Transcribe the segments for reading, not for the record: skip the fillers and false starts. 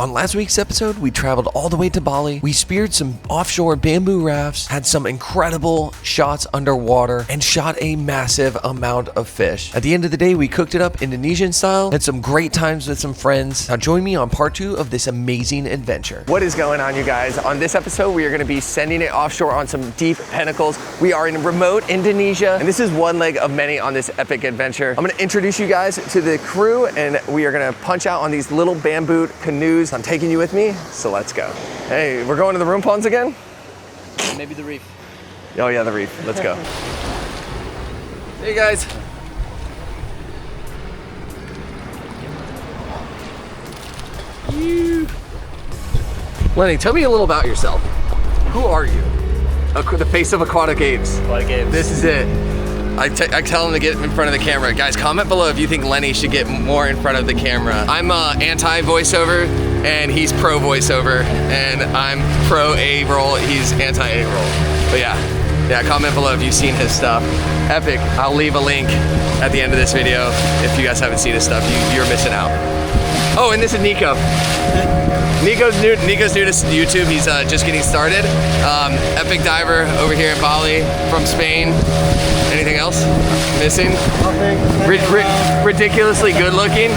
On last week's episode, we traveled all the way to Bali. We speared some offshore bamboo rafts, had some incredible shots underwater, and shot a massive amount of fish. At the end of the day, we cooked it up Indonesian style, had some great times with some friends. Now join me on part 2 of this amazing adventure. What is going on, you guys? On this episode, we are going to be sending it offshore on some deep pinnacles. We are in remote Indonesia, and this is one leg of many on this epic adventure. I'm going to introduce you guys to the crew, and we are going to punch out on these little bamboo canoes. I'm taking you with me, so let's go. Hey, we're going to the room ponds again? Maybe the reef. Oh yeah, the reef. Let's go. Hey guys. Lenny, tell me a little about yourself. Who are you? The face of Aquatic Apes. Aquatic Apes. This is it. I tell him to get in front of the camera. Guys, comment below if you think Lenny should get more in front of the camera. I'm anti-voiceover, and he's pro-voiceover, and I'm pro-A-roll, he's anti-A-roll. But yeah, comment below if you've seen his stuff. Epic. I'll leave a link at the end of this video. If you guys haven't seen his stuff, you're missing out. Oh, and this is Nico. Nico's new to YouTube. He's just getting started. Epic diver over here in Bali from Spain. Anything else missing? Nothing. Ridiculously good looking.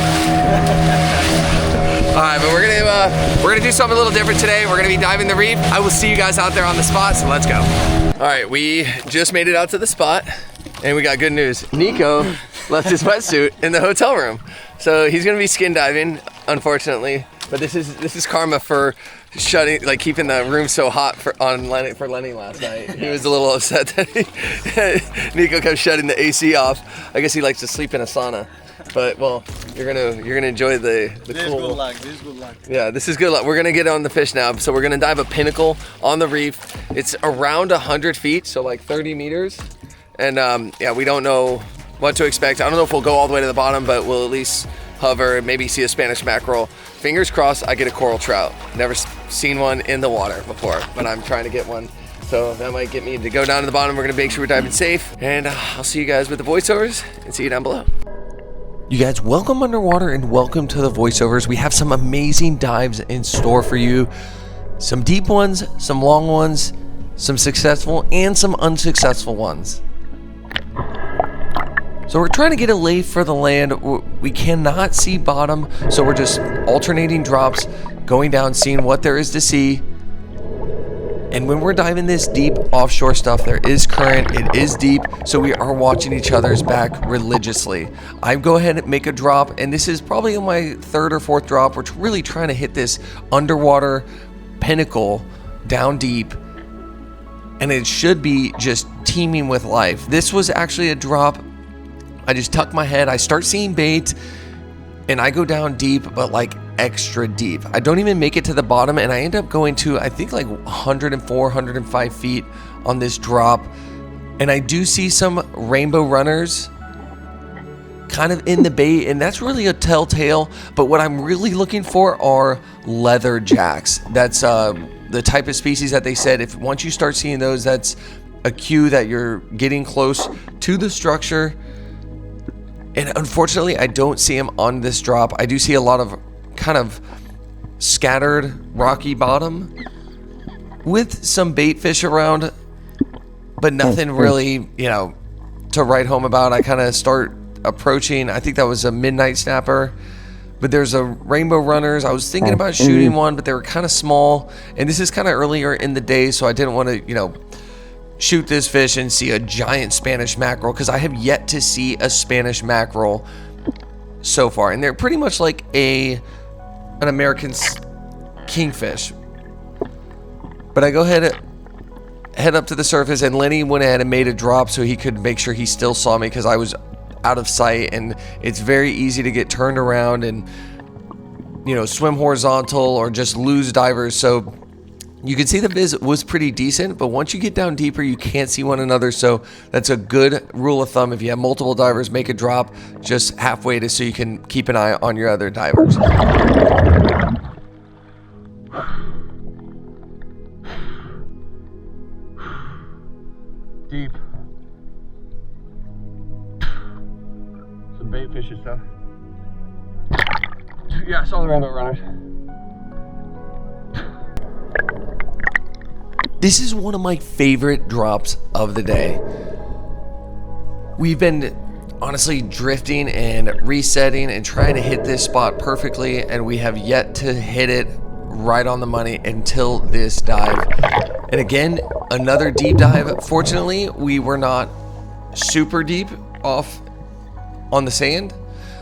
All right, but we're gonna do something a little different today. We're gonna be diving the reef. I will see you guys out there on the spot, so let's go. All right, we just made it out to the spot, and we got good news. Nico left his wetsuit in the hotel room, so he's gonna be skin diving, unfortunately. But this is karma for keeping the room so hot for Lenny last night. He was a little upset that Nico kept shutting the AC off. I guess he likes to sleep in a sauna. But well, you're gonna enjoy the cool. Good luck. This is good luck. Yeah, this is good luck. We're gonna get on the fish now. So we're gonna dive a pinnacle on the reef. It's around 100 feet, so like 30 meters. And yeah, we don't know what to expect. I don't know if we'll go all the way to the bottom, but we'll at least hover and maybe see a Spanish mackerel. Fingers crossed I get a coral trout. Never seen one in the water before, but I'm trying to get one. So that might get me to go down to the bottom. We're gonna make sure we're diving safe. And I'll see you guys with the voiceovers and see you down below. You guys, welcome underwater and welcome to the voiceovers. We have some amazing dives in store for you. Some deep ones, some long ones, some successful and some unsuccessful ones. So we're trying to get a lay for the land. We cannot see bottom, so we're just alternating drops, going down, seeing what there is to see. And when we're diving this deep offshore stuff, there is current, it is deep, so we are watching each other's back religiously. I go ahead and make a drop, and this is probably my 3rd or 4th drop. We're really trying to hit this underwater pinnacle down deep, and it should be just teeming with life. This was actually a drop. I just tuck my head, I start seeing bait, and I go down deep, but like extra deep. I don't even make it to the bottom, and I end up going to, I think, like 104, 105 feet on this drop. And I do see some rainbow runners kind of in the bait, and that's really a telltale. But what I'm really looking for are leather jacks. That's the type of species that they said, if once you start seeing those, that's a cue that you're getting close to the structure. And unfortunately, I don't see them on this drop. I do see a lot of kind of scattered rocky bottom with some bait fish around, but nothing really, to write home about. I kind of start approaching. I think that was a midnight snapper, but there's a rainbow runners. I was thinking about shooting one, but they were kind of small. And this is kind of earlier in the day, so I didn't want to, shoot this fish and see a giant Spanish mackerel, because I have yet to see a Spanish mackerel so far, and they're pretty much like an American kingfish. But I go head up to the surface, and Lenny went ahead and made a drop so he could make sure he still saw me, because I was out of sight, and it's very easy to get turned around and swim horizontal or just lose divers. So you can see the viz was pretty decent, but once you get down deeper, you can't see one another. So that's a good rule of thumb. If you have multiple divers, make a drop just halfway so you can keep an eye on your other divers. Deep. Some bait fish and stuff. Yeah, I saw the rainbow runners. This is one of my favorite drops of the day. We've been honestly drifting and resetting and trying to hit this spot perfectly, and we have yet to hit it right on the money until this dive. And again, another deep dive. Fortunately, we were not super deep off on the sand,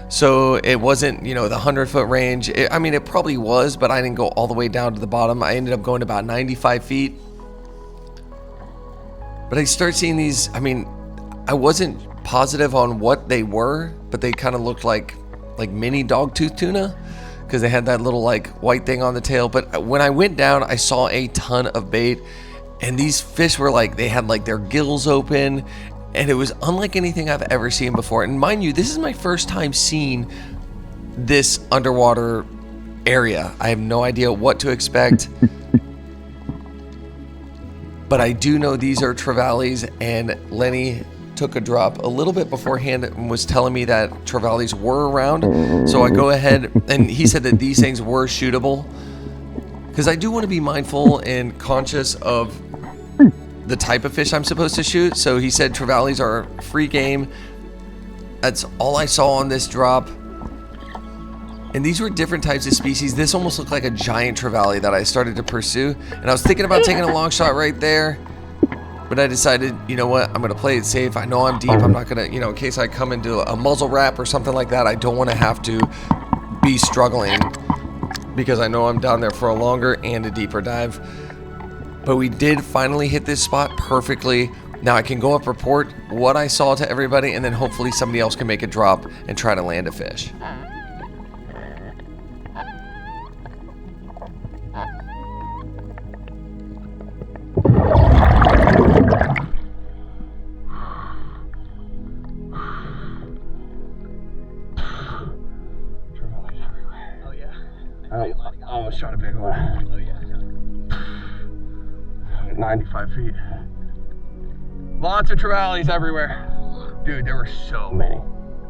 so it wasn't, you know, the 100-foot range. I mean, it probably was, but I didn't go all the way down to the bottom. I ended up going about 95 feet. But I start seeing these, I mean, I wasn't positive on what they were, but they kind of looked like mini dogtooth tuna, because they had that little like white thing on the tail. But when I went down, I saw a ton of bait, and these fish were like, they had like their gills open, and it was unlike anything I've ever seen before. And mind you, this is my first time seeing this underwater area. I have no idea what to expect. But I do know these are trevallies, and Lenny took a drop a little bit beforehand and was telling me that trevallies were around. So I go ahead, and he said that these things were shootable, because I do want to be mindful and conscious of the type of fish I'm supposed to shoot. So he said trevallies are free game. That's all I saw on this drop. And these were different types of species. This almost looked like a giant trevally that I started to pursue. And I was thinking about taking a long shot right there, but I decided, you know what, I'm going to play it safe. I know I'm deep. I'm not going to, you know, in case I come into a muzzle wrap or something like that, I don't want to have to be struggling, because I know I'm down there for a longer and a deeper dive. But we did finally hit this spot perfectly. Now I can go up, report what I saw to everybody, and then hopefully somebody else can make a drop and try to land a fish. I almost shot a big one. Oh yeah. 95 feet. Lots of trevallies everywhere. Dude, there were so many.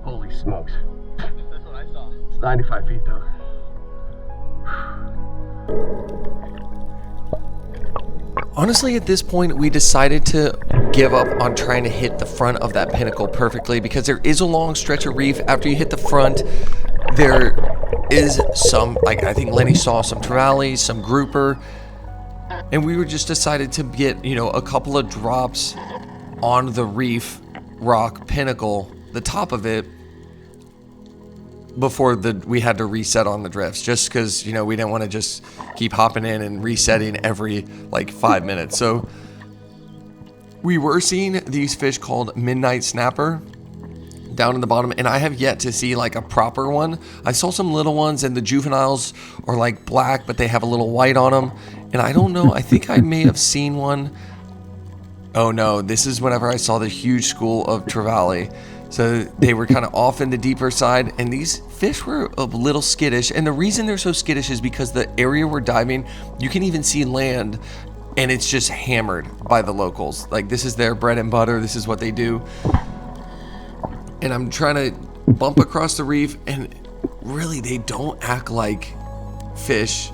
Holy smokes. That's what I saw. It's 95 feet though. Honestly, at this point, we decided to give up on trying to hit the front of that pinnacle perfectly, because there is a long stretch of reef. After you hit the front, there is some, like, I think Lenny saw some trevallies, some grouper, and we were just decided to get, you know, a couple of drops on the reef rock pinnacle, the top of it, before we had to reset on the drifts, just because, you know, we didn't want to just keep hopping in and resetting every like 5 minutes. So we were seeing these fish called midnight snapper down in the bottom, and I have yet to see like a proper one. I saw some little ones, and the juveniles are like black, but they have a little white on them, and I don't know, I think I may have seen one. Oh no, this is whenever I saw the huge school of trevally. So they were kind of off in the deeper side, and these fish were a little skittish. And the reason they're so skittish is because the area we're diving, you can even see land, and it's just hammered by the locals. Like, this is their bread and butter. This is what they do. And I'm trying to bump across the reef, and really they don't act like fish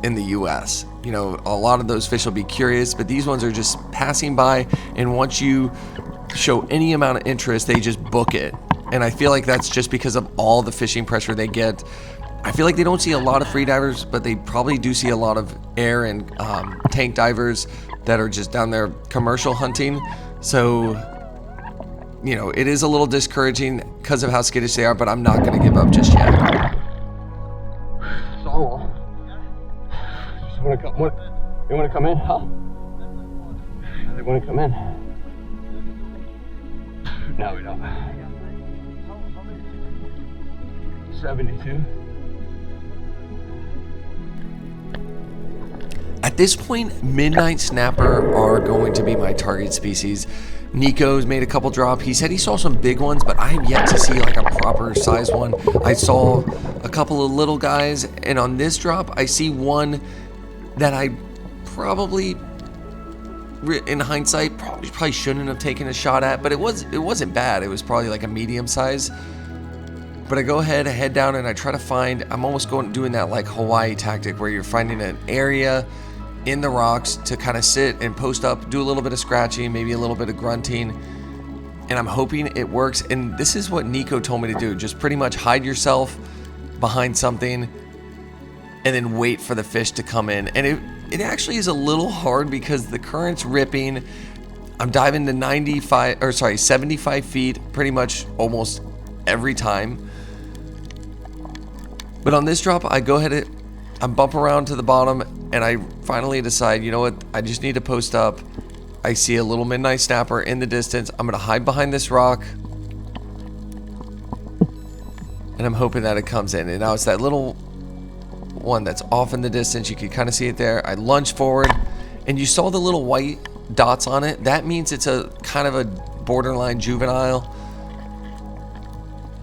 in the US. You know, a lot of those fish will be curious, but these ones are just passing by, and once you show any amount of interest, they just book it. And I feel like that's just because of all the fishing pressure they get. I feel like they don't see a lot of free divers, but they probably do see a lot of air and tank divers that are just down there commercial hunting. So, you know, it is a little discouraging because of how skittish they are, but I'm not going to give up just yet. So, you want to come in, huh? They want to come in. No, we don't. 72. At this point, midnight snapper are going to be my target species. Nico's made a couple drop. He said he saw some big ones, but I have yet to see like a proper size one. I saw a couple of little guys, and on this drop, I see one that I probably, in hindsight, probably shouldn't have taken a shot at, but it wasn't bad. It was probably like a medium size. But I go ahead, head down, and I try to find, I'm almost doing that like Hawaii tactic where you're finding an area in the rocks to kind of sit and post up, do a little bit of scratching, maybe a little bit of grunting. And I'm hoping it works. And this is what Nico told me to do. Just pretty much hide yourself behind something and then wait for the fish to come in. And it actually is a little hard because the current's ripping. I'm diving to 75 feet pretty much almost every time. But on this drop, I go ahead, I bump around to the bottom, and I finally decide, you know what, I just need to post up. I see a little midnight snapper in the distance. I'm gonna hide behind this rock, and I'm hoping that it comes in. And now it's that little one that's off in the distance. You can kind of see it there. I lunge forward, and you saw the little white dots on it. That means it's a kind of a borderline juvenile.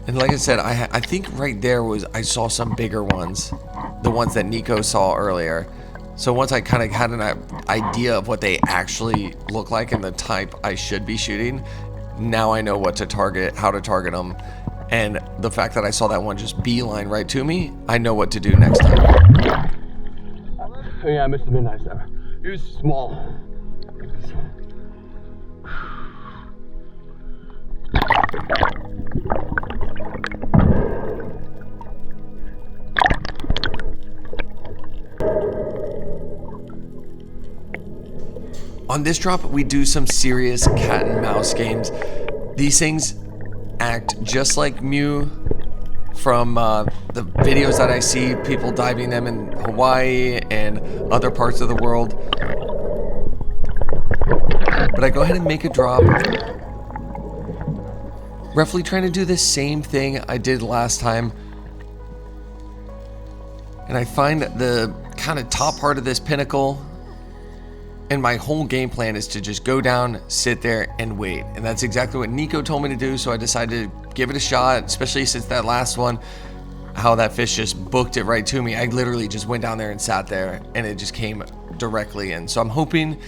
And like I said, I think right there I saw some bigger ones, the ones that Nico saw earlier. So once I kind of had an idea of what they actually look like and the type I should be shooting, now I know what to target, how to target them. And the fact that I saw that one just beeline right to me, I know what to do next time. Oh yeah, I missed the midnight snapper. He was small. On this drop, we do some serious cat and mouse games. These things act just like Mew from the videos that I see people diving them in Hawaii and other parts of the world. But I go ahead and make a drop, roughly trying to do the same thing I did last time. And I find the kind of top part of this pinnacle, and my whole game plan is to just go down, sit there, and wait. And that's exactly what Nico told me to do, so I decided to give it a shot, especially since that last one, how that fish just booked it right to me. I literally just went down there and sat there, and it just came directly in. So I'm hoping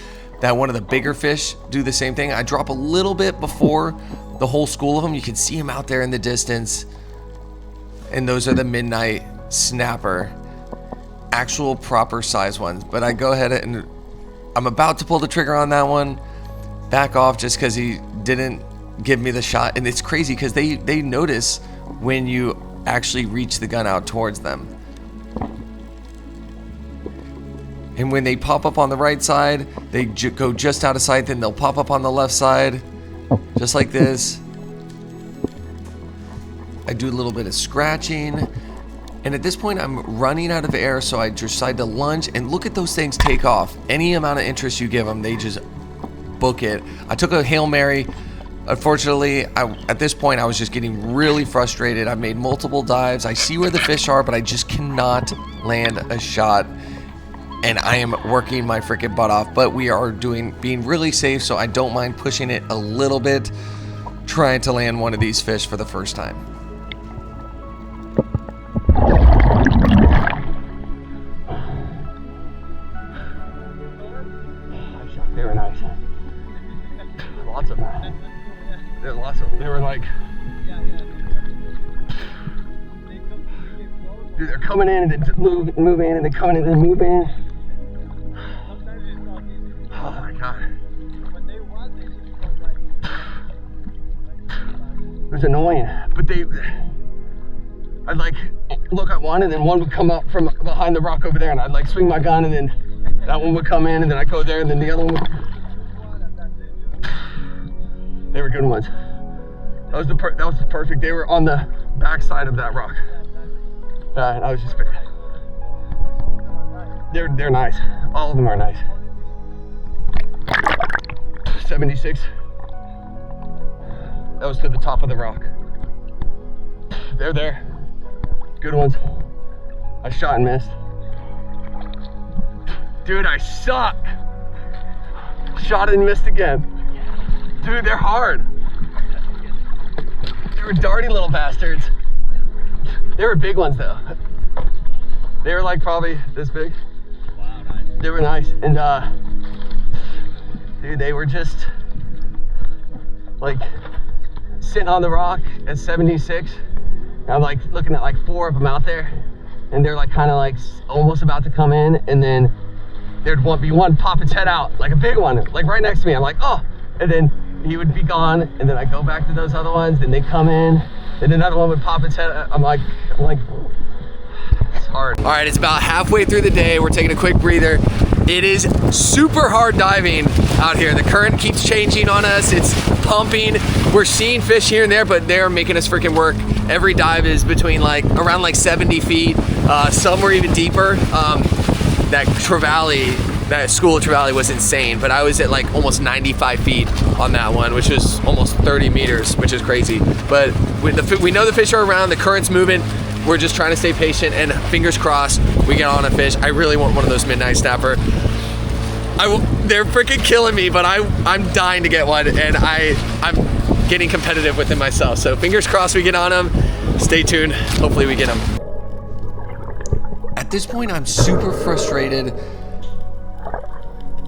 that one of the bigger fish do the same thing. I drop a little bit before the whole school of them. You can see them out there in the distance. And those are the midnight snapper, actual proper size ones. But I go ahead and I'm about to pull the trigger on that one, back off just because he didn't give me the shot. And it's crazy because they notice when you actually reach the gun out towards them. And when they pop up on the right side, they go just out of sight, then they'll pop up on the left side, just like this. I do a little bit of scratching. And at this point, I'm running out of air, so I decide to lunge, and look at those things take off. Any amount of interest you give them, they just book it. I took a Hail Mary. Unfortunately, at this point, I was just getting really frustrated. I've made multiple dives. I see where the fish are, but I just cannot land a shot. And I am working my freaking butt off, but we are being really safe, so I don't mind pushing it a little bit, trying to land one of these fish for the first time. They were nice. Lots of them. There's lots of them. They were like, dude, they're coming in and then move in, and they're coming in and move in. Oh my god. It was annoying, but I'd like look at one, and then one would come up from behind the rock over there, and I'd like swing my gun, and then that one would come in, and then I'd go there, and then the other one would... They were good ones. That was the perfect. They were on the back side of that rock. I was just... They're nice. All of them are nice. 76. That was to the top of the rock. They're there. Good ones. I shot and missed. Dude, I suck. Shot and missed again. Dude, they're hard. They were darty little bastards. They were big ones though. They were like probably this big. Wow, nice. They were nice. And dude, they were just like sitting on the rock at 76. And I'm like looking at like 4 of them out there, and they're like kind of like almost about to come in, and then there'd be one pop its head out, like a big one, like right next to me. I'm like, oh, and then he would be gone, and then I go back to those other ones, then they come in, and another one would pop its head. I'm like, it's hard. All right, it's about halfway through the day. We're taking a quick breather. It is super hard diving out here. The current keeps changing on us. It's pumping. We're seeing fish here and there, but they're making us freaking work. Every dive is between around 70 feet. Some were even deeper. That school of Trevally was insane, but I was at almost 95 feet on that one, which was almost 30 meters, which is crazy. But we know the fish are around, the current's moving. We're just trying to stay patient, and fingers crossed we get on a fish. I really want one of those midnight snapper. They're freaking killing me, but I'm dying to get one, and I'm getting competitive with it myself. So fingers crossed we get on them. Stay tuned. Hopefully we get them. At this point, I'm super frustrated.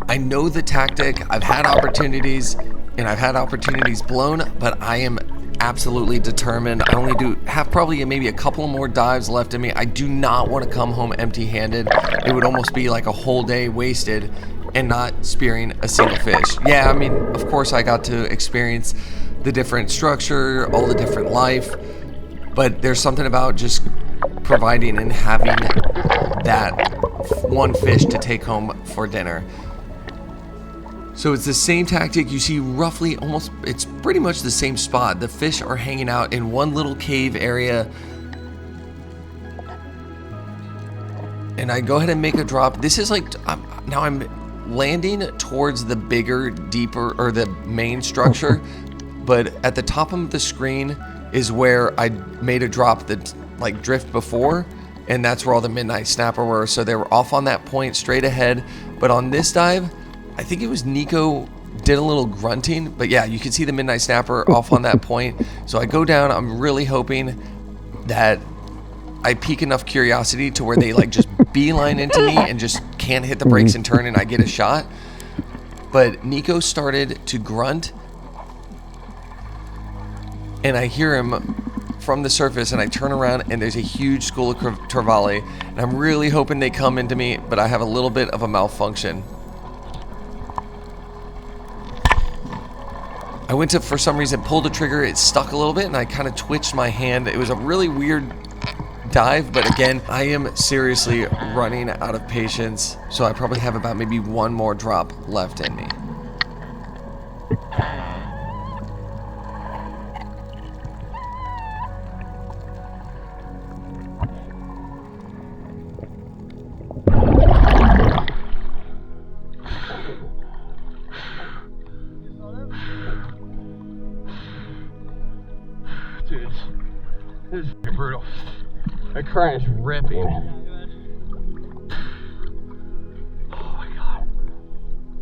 I know the tactic. I've had opportunities, and I've had opportunities blown, but I am absolutely determined. I only have probably maybe a couple more dives left in me. I do not want to come home empty-handed. It would almost be like a whole day wasted and not spearing a single fish. Yeah, I mean, of course I got to experience the different structure, all the different life, but there's something about just providing and having that one fish to take home for dinner. So it's the same tactic. You see roughly it's pretty much the same spot. The fish are hanging out in one little cave area. And I go ahead and make a drop. This is now I'm landing towards the bigger, deeper, or the main structure. But at the top of the screen is where I made a drop that drift before. And that's where all the midnight snapper were. So they were off on that point straight ahead. But on this dive, I think it was Nico did a little grunting, but yeah, you can see the midnight snapper off on that point. So I go down. I'm really hoping that I pique enough curiosity to where they just beeline into me and just can't hit the brakes and turn, and I get a shot. But Nico started to grunt, and I hear him from the surface, and I turn around and there's a huge school of Trevally, and I'm really hoping they come into me, but I have a little bit of a malfunction. I went to, for some reason, pull the trigger, it stuck a little bit, and I kind of twitched my hand. It was a really weird dive, but again, I am seriously running out of patience, so I probably have about maybe one more drop left in me. Dude, this is brutal. The current is ripping. Oh my god.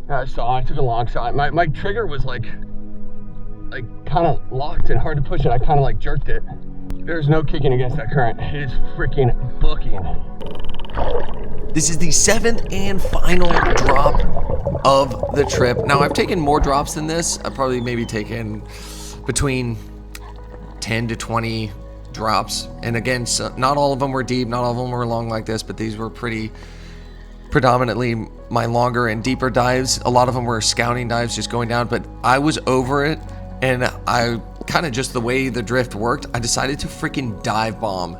I took a long shot. My trigger was kind of locked and hard to push it. I kind of jerked it. There's no kicking against that current. It is freaking booking. This is the 7th and final drop of the trip. Now, I've taken more drops than this. I've probably maybe taken between 10 to 20 drops, and again, so not all of them were deep, not all of them were long like this, but these were predominantly my longer and deeper dives. A lot of them were scouting dives, just going down, but I was over it, and I kind of, just the way the drift worked, I decided to freaking dive bomb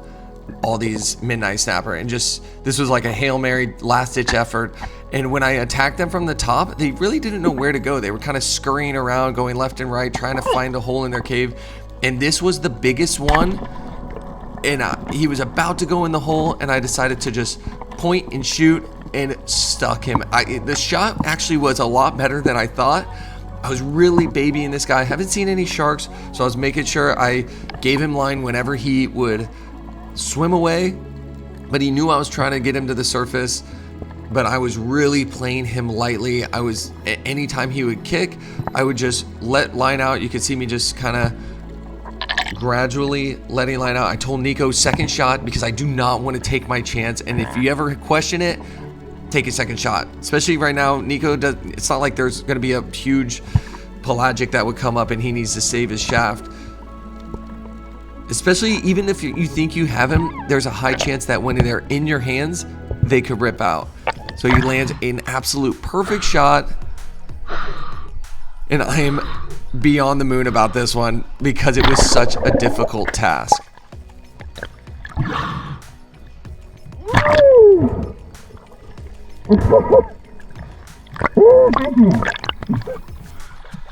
all these midnight snapper, and this was like a Hail Mary last ditch effort. And when I attacked them from the top, they really didn't know where to go. They were kind of scurrying around, going left and right, trying to find a hole in their cave. And this was the biggest one, and he was about to go in the hole, and I decided to just point and shoot and stuck him. The shot actually was a lot better than I thought. I was really babying this guy. I haven't seen any sharks, so I was making sure I gave him line whenever he would swim away, but he knew I was trying to get him to the surface. But I was really playing him lightly. Anytime he would kick, I would just let line out. You could see me just kind of gradually letting line out. I told Nico second shot because I do not want to take my chance, and if you ever question it, take a second shot. Especially right now, Nico does. It's not like there's going to be a huge pelagic that would come up and he needs to save his shaft. Especially even if you think you have him, there's a high chance that when they're in your hands, they could rip out. So he lands an absolute perfect shot. And I am beyond the moon about this one because it was such a difficult task.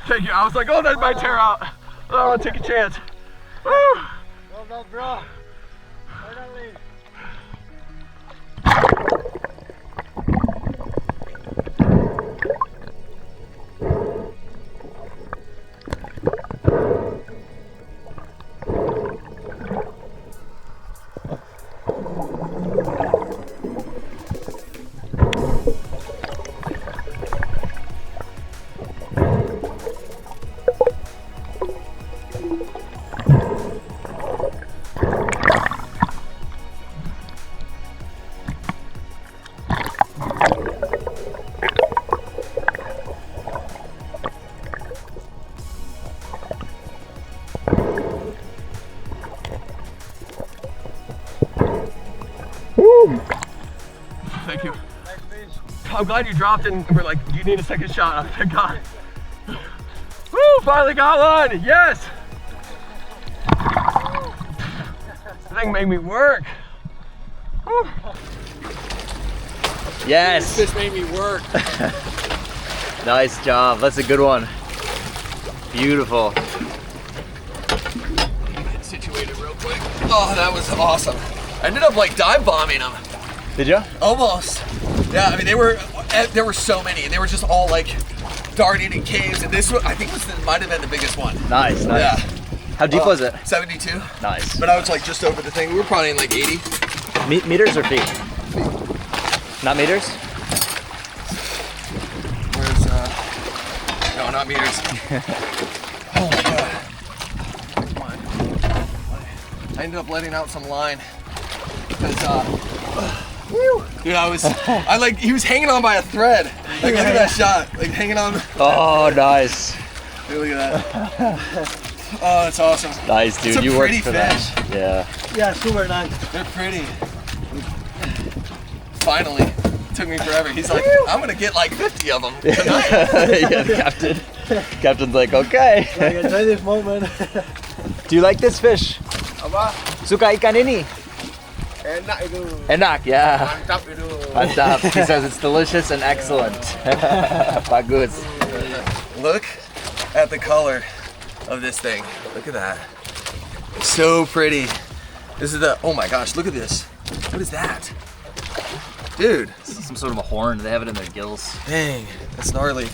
Thank you. I was like, oh, that might tear out. Oh, I'll take a chance. Woo! Well done, bro. Finally. Thank you. I'm glad you dropped it and we're like, do you need a second shot? Thank God. Woo, finally got one, yes! This thing made me work. Woo. Yes. This made me work. Nice job. That's a good one. Beautiful. Get situated real quick. Oh, that was awesome. I ended up like dive bombing them. Did you? Almost. Yeah, I mean there were so many, and they were just all like darting in caves, and this one, I think might have been the biggest one. Nice, nice. Yeah. How deep was it? 72. Nice. But I was like just over the thing. We were probably in like 80. Meters or feet? Not meters? Where's no, not meters. Oh my God. Come on. I ended up letting out some line because dude, he was hanging on by a thread. Like, look at that shot. Like, hanging on. Oh, nice. Dude, look at that. Oh, that's awesome. Nice, dude. It's a You worked pretty for fish. that. Yeah. Yeah, super nice. They're pretty. Finally. It took me forever. He's like, I'm going to get like 50 of them tonight. Yeah, the captain's like, okay. Like, enjoy this moment. Do you like this fish? Apa? Suka ikan ini? Enak itu. Enak, yeah. Mantap itu. Mantap. He says it's delicious and excellent. Bagus. Look at the color of this thing. Look at that. So pretty. This is the, oh my gosh, look at this. What is that? Dude. This is some sort of a horn. They have it in their gills. Dang, that's gnarly.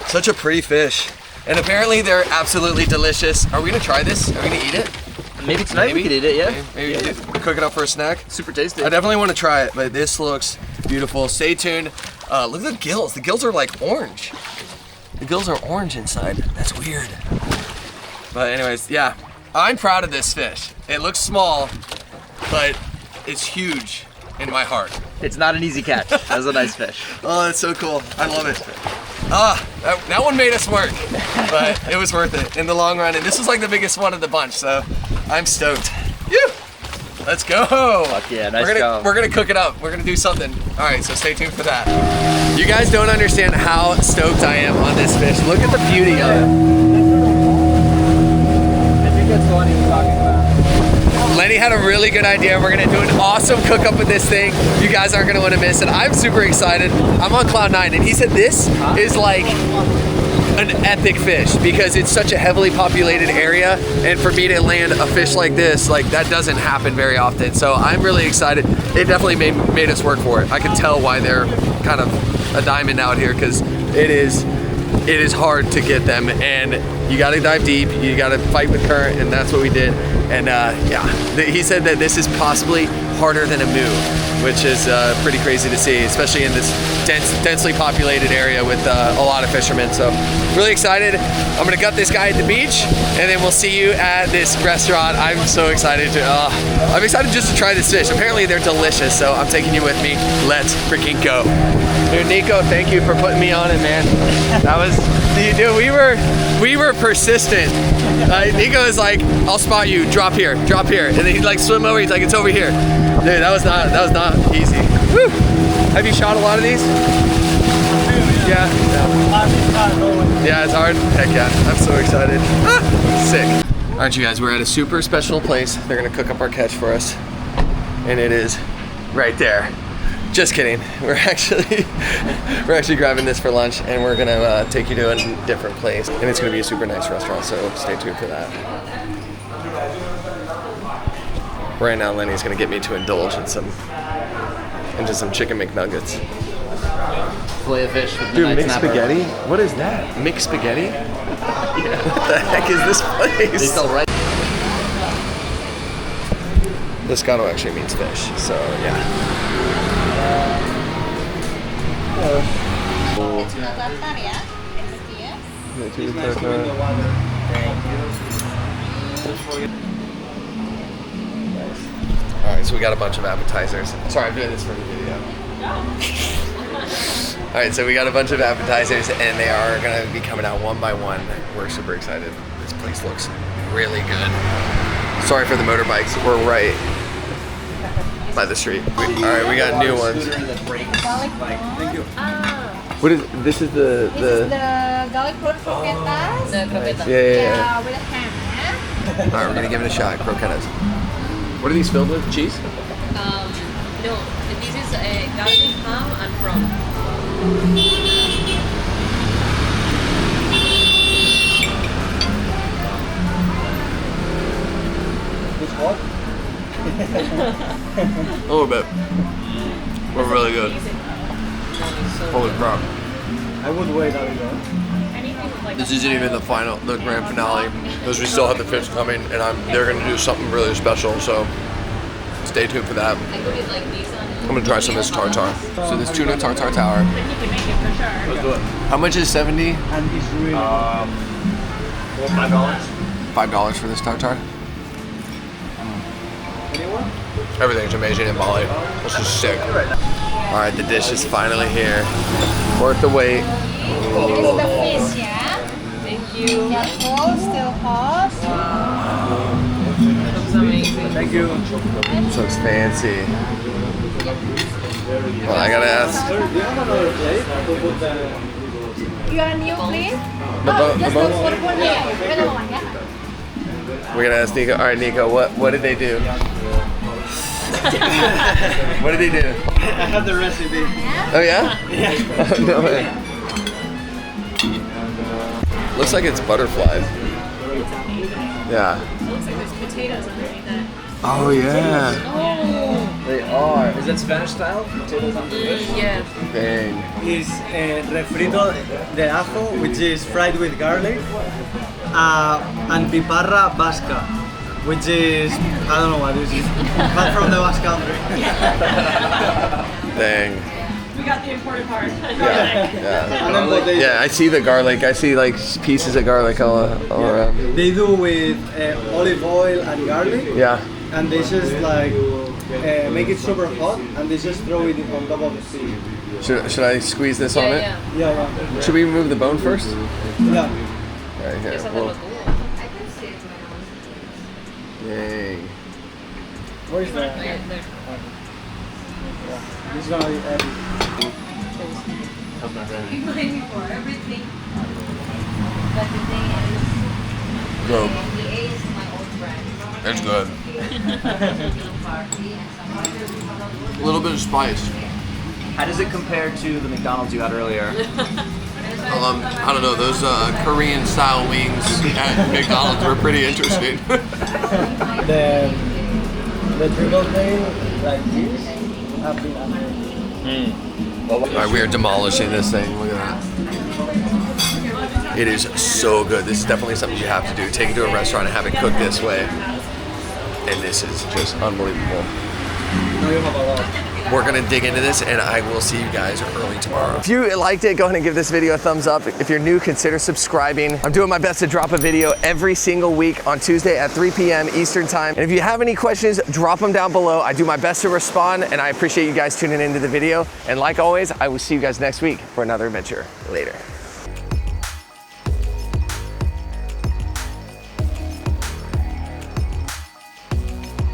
Such a pretty fish. And apparently they're absolutely delicious. Are we gonna try this? Are we gonna eat it? Maybe tonight we could eat it, yeah? Maybe cook it up for a snack. Super tasty. I definitely want to try it, but this looks beautiful. Stay tuned. Look at the gills. The gills are like orange. The gills are orange inside. That's weird. But anyways, yeah. I'm proud of this fish. It looks small, but it's huge in my heart. It's not an easy catch. That's a nice fish. Oh, that's so cool. I love it. That one made us work, but it was worth it in the long run. And this was like the biggest one of the bunch, so I'm stoked. Woo! Let's go. Fuck yeah, nice job. We're gonna cook it up. We're gonna do something. All right, so stay tuned for that. You guys don't understand how stoked I am on this fish. Look at the beauty of it. I think that's the one he was talking about. Lenny had a really good idea. We're gonna do an awesome cook up with this thing. You guys aren't gonna wanna miss it. I'm super excited. I'm on cloud 9, and he said this is like an epic fish because it's such a heavily populated area, and for me to land a fish like this, like that doesn't happen very often. So I'm really excited. It definitely made us work for it. I can tell why they're kind of a diamond out here, because it is hard to get them, and you got to dive deep, you got to fight with current, and that's what we did. And yeah, he said that this is possibly harder than a moo, which is pretty crazy to see, especially in this densely populated area with a lot of fishermen. So really excited. I'm gonna gut this guy at the beach, and then we'll see you at this restaurant. I'm so excited I'm excited just to try this fish. Apparently they're delicious, so I'm taking you with me. Let's freaking go. Dude, Nico, thank you for putting me on it, man. That was, dude, we were persistent. Nico is like, I'll spot you, drop here, and then he'd like swim over, he's like, it's over here. Dude, that was not easy. Woo! Have you shot a lot of these? Yeah. Yeah, it's hard. Heck yeah, I'm so excited. Sick. All right, you guys, we're at a super special place. They're gonna cook up our catch for us. And it is right there. Just kidding. We're actually grabbing this for lunch, and we're gonna take you to a different place. And it's gonna be a super nice restaurant, so stay tuned for that. Right now, Lenny's gonna get me to indulge in some chicken McNuggets. Fillet of fish with Dude, midnight mixed snapper. spaghetti? What is that? Mixed spaghetti? What the heck is this place? They sell right. Liscano actually means fish, so yeah. Alright, so we got a bunch of appetizers. Sorry, I'm doing this for the video. Alright, so we got a bunch of appetizers, and they are gonna be coming out one by one. We're super excited. This place looks really good. Sorry for the motorbikes. We're right by the street. Alright, we got new ones. What is this? Is the This is the garlic croquetas. yeah. With a ham. Alright, we're gonna give it a shot. Croquetas. What are these filled with? Cheese? No, this is garlic ham and prawn. It's hot. A little bit. We're really good. Holy crap. I would wait a little. This isn't even the grand finale, because we still have the fish coming, and they're gonna do something really special, so stay tuned for that. I'm gonna try some of this tartare. So this tuna tartare tower. How much is 70? And it's really $5 for this tartare. Everything's amazing in Bali. This is sick. All right, the dish is finally here. Worth the wait. This is the fish, yeah? Thank you. Yeah, cold, still hot. Looks amazing. Thank you. This looks fancy. Well, I gotta ask. Do you have another plate to put the... You are new, please? The Just boat? look for one here. Another one, yeah. We're gonna ask Nico. All right, Nico, what did they do? What did they do? I have the recipe. Oh yeah? Yeah. Oh, no way. Looks like it's butterflies. Yeah. It looks like there's potatoes underneath that. Oh yeah. They are. Is that Spanish style? Potatoes on the fish? Yeah. Dang. Is refrito de ajo, which is fried with garlic, and piparra vasca, which is, I don't know what this is, but from the Basque country. Dang. We got the important part. Yeah. Yeah, I see the garlic. I see like pieces of garlic all around. They do with olive oil and garlic, Yeah. and they just like make it super hot, and they just throw it on top of the fish. Should I squeeze this on it? Yeah. Yeah. Should we remove the bone first? Yeah. Right here. Well, dang. Where's that? This is gonna be everything. Dope. It's good. A little bit of spice. How does it compare to the McDonald's you had earlier? I don't know, those Korean style wings at McDonald's were pretty interesting. The triple tail like this have been under. Alright, we are demolishing this thing. Look at that. It is so good. This is definitely something you have to do. Take it to a restaurant and have it cooked this way. And this is just unbelievable. Now you have a lot. We're gonna dig into this, and I will see you guys early tomorrow. If you liked it, go ahead and give this video a thumbs up. If you're new, consider subscribing. I'm doing my best to drop a video every single week on Tuesday at 3 p.m. Eastern time. And if you have any questions, drop them down below. I do my best to respond, and I appreciate you guys tuning into the video. And like always, I will see you guys next week for another adventure. Later.